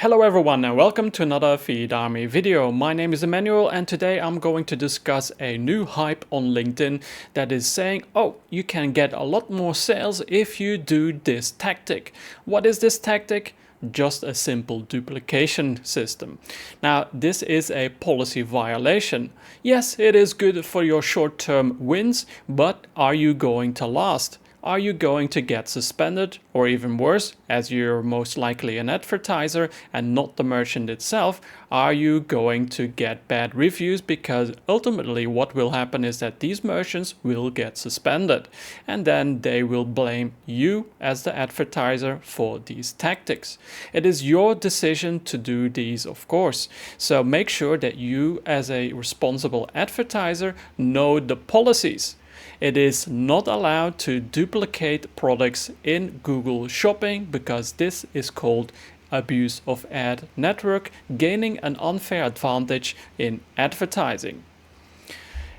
Hello everyone and welcome to another Feed Army video. My name is Emmanuel and today I'm going to discuss a new hype on LinkedIn that is saying, oh, you can get a lot more sales if you do this tactic. What is this tactic? Just a simple duplication system. Now, this is a policy violation. Yes, it is good for your short-term wins, but are you going to last? Are you going to get suspended, or even worse, as you're most likely an advertiser and not the merchant itself, are you going to get bad reviews? Because ultimately what will happen is that these merchants will get suspended and then they will blame you as the advertiser for these tactics. It is your decision to do these, of course. So make sure that you as a responsible advertiser know the policies. It is not allowed to duplicate products in Google Shopping because this is called abuse of ad network, gaining an unfair advantage in advertising.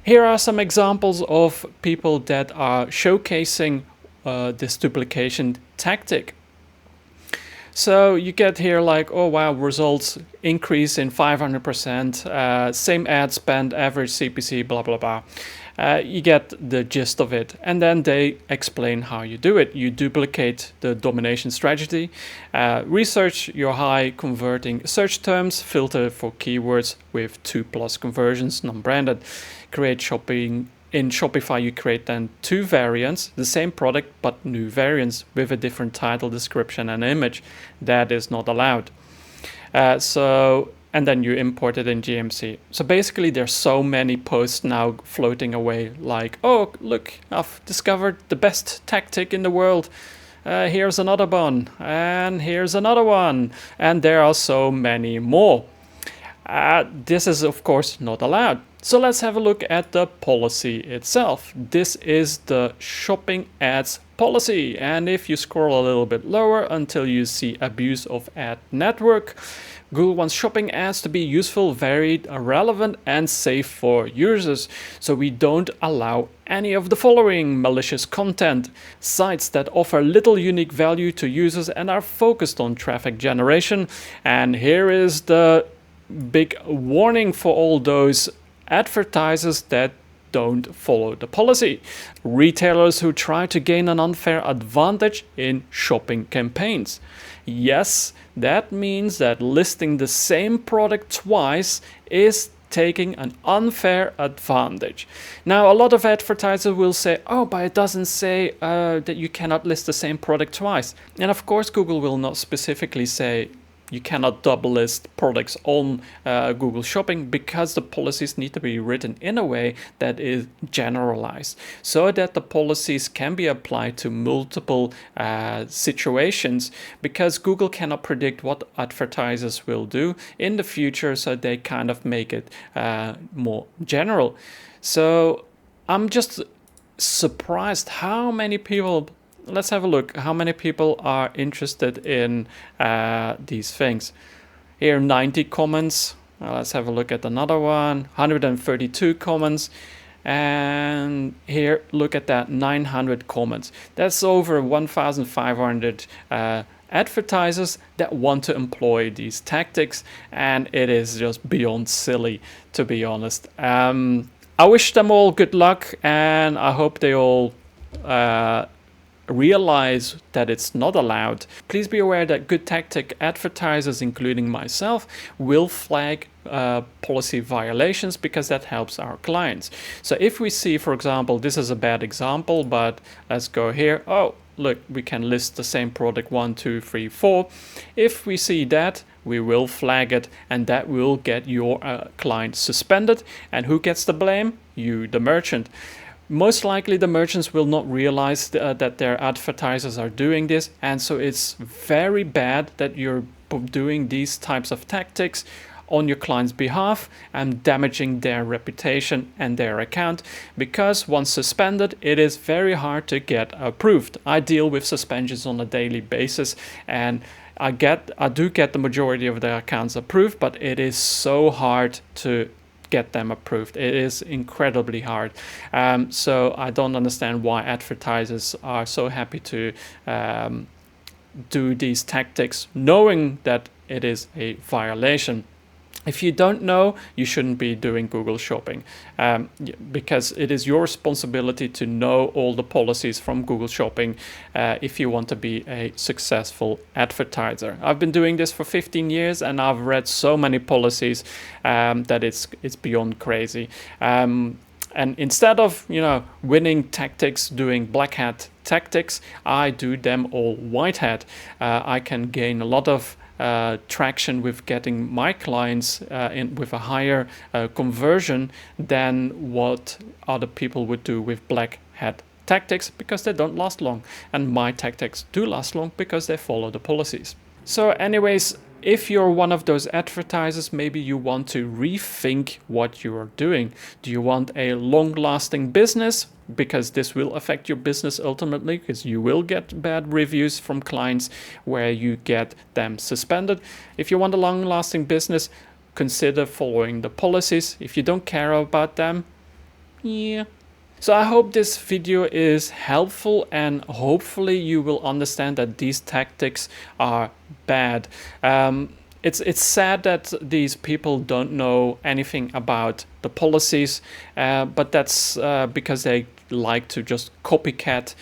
Here are some examples of people that are showcasing this duplication tactic. So you get here like, oh wow, results increase in 500%, same ad spend, average CPC, blah, blah, blah. You get the gist of it. And then they explain how you do it. You duplicate the domination strategy, research your high converting search terms, filter for keywords with 2+ conversions, non-branded, create shopping. In Shopify, you create then two variants, the same product, but new variants with a different title, description, and image. That is not allowed. And then you import it in GMC. So basically, there's so many posts now floating away like, oh, look, I've discovered the best tactic in the world. Here's another one, and here's another one. And there are so many more. This is, of course, not allowed. So let's have a look at the policy itself. This is the shopping ads policy. And if you scroll a little bit lower until you see abuse of ad network, Google wants shopping ads to be useful, varied, relevant, and safe for users. So we don't allow any of the following: malicious content, sites that offer little unique value to users and are focused on traffic generation. And here is the big warning for all those advertisers that don't follow the policy. Retailers who try to gain an unfair advantage in shopping campaigns. Yes, that means that listing the same product twice is taking an unfair advantage. Now, a lot of advertisers will say, oh, but it doesn't say that you cannot list the same product twice. And of course, Google will not specifically say you cannot double list products on Google Shopping because the policies need to be written in a way that is generalized so that the policies can be applied to multiple situations, because Google cannot predict what advertisers will do in the future, so they kind of make it more general. So I'm just surprised how many people. Let's have a look how many people are interested in these things. Here, 90 comments. Let's have a look at another one. 132 comments. And here, look at that, 900 comments. That's over 1,500 advertisers that want to employ these tactics. And it is just beyond silly, to be honest. I wish them all good luck, and I hope they all realize that it's not allowed. Please be aware that good tactic advertisers, including myself, will flag policy violations because that helps our clients. So if we see, for example, this is a bad example, but let's go here. Oh, look, we can list the same product 1, 2, 3, 4. If we see that, we will flag it, and that will get your client suspended. And who gets the blame? You, the merchant. Most likely the merchants will not realize that their advertisers are doing this, and so it's very bad that you're doing these types of tactics on your client's behalf and damaging their reputation and their account, because once suspended, it is very hard to get approved. I deal with suspensions on a daily basis, and I do get the majority of the accounts approved, but it is so hard to get them approved. It is incredibly hard. So I don't understand why advertisers are so happy to do these tactics, knowing that it is a violation. If you don't know, you shouldn't be doing Google Shopping, because it is your responsibility to know all the policies from Google Shopping if you want to be a successful advertiser. I've been doing this for 15 years and I've read so many policies that it's beyond crazy. And instead of, winning tactics, doing black hat tactics, I do them all white hat. I can gain a lot of traction with getting my clients with a higher conversion than what other people would do with black hat tactics, because they don't last long, and my tactics do last long because they follow the policies. So anyways, if you're one of those advertisers, maybe you want to rethink what you are doing. Do you want a long-lasting business? Because this will affect your business ultimately, because you will get bad reviews from clients where you get them suspended. If you want a long-lasting business, consider following the policies. If you don't care about them, yeah. So I hope this video is helpful, and hopefully you will understand that these tactics are bad. It's sad that these people don't know anything about the policies, but that's because they like to just copycat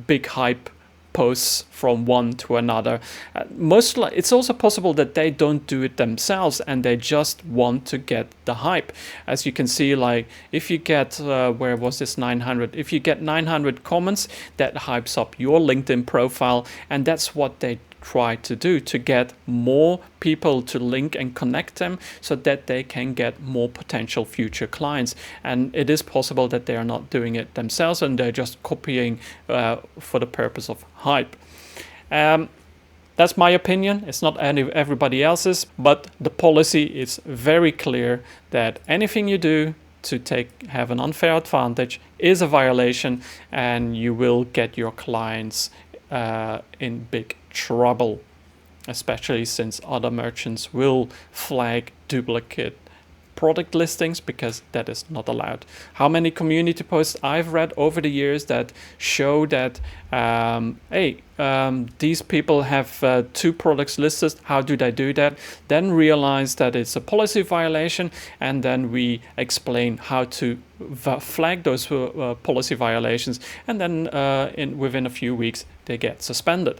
big hype posts from one to another. It's also possible that they don't do it themselves and they just want to get the hype. As you can see, like if you get where was this 900? If you get 900 comments, that hypes up your LinkedIn profile, and that's what they try to do, to get more people to link and connect them so that they can get more potential future clients. And it is possible that they are not doing it themselves and they're just copying for the purpose of hype. That's my opinion. It's not everybody else's, but the policy is very clear that anything you do to have an unfair advantage is a violation, and you will get your clients in big trouble, especially since other merchants will flag duplicate product listings, because that is not allowed. How many community posts I've read over the years that show that these people have 2 products listed, how do they do that? Then realize that it's a policy violation, and then we explain how to flag those policy violations, and then within a few weeks they get suspended.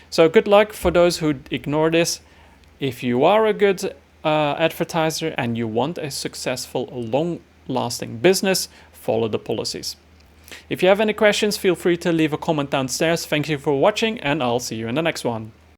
So good luck for those who ignore this. If you are a good advertiser and you want a successful, long-lasting business, follow the policies. If you have any questions, feel free to leave a comment downstairs. Thank you for watching, and I'll see you in the next one.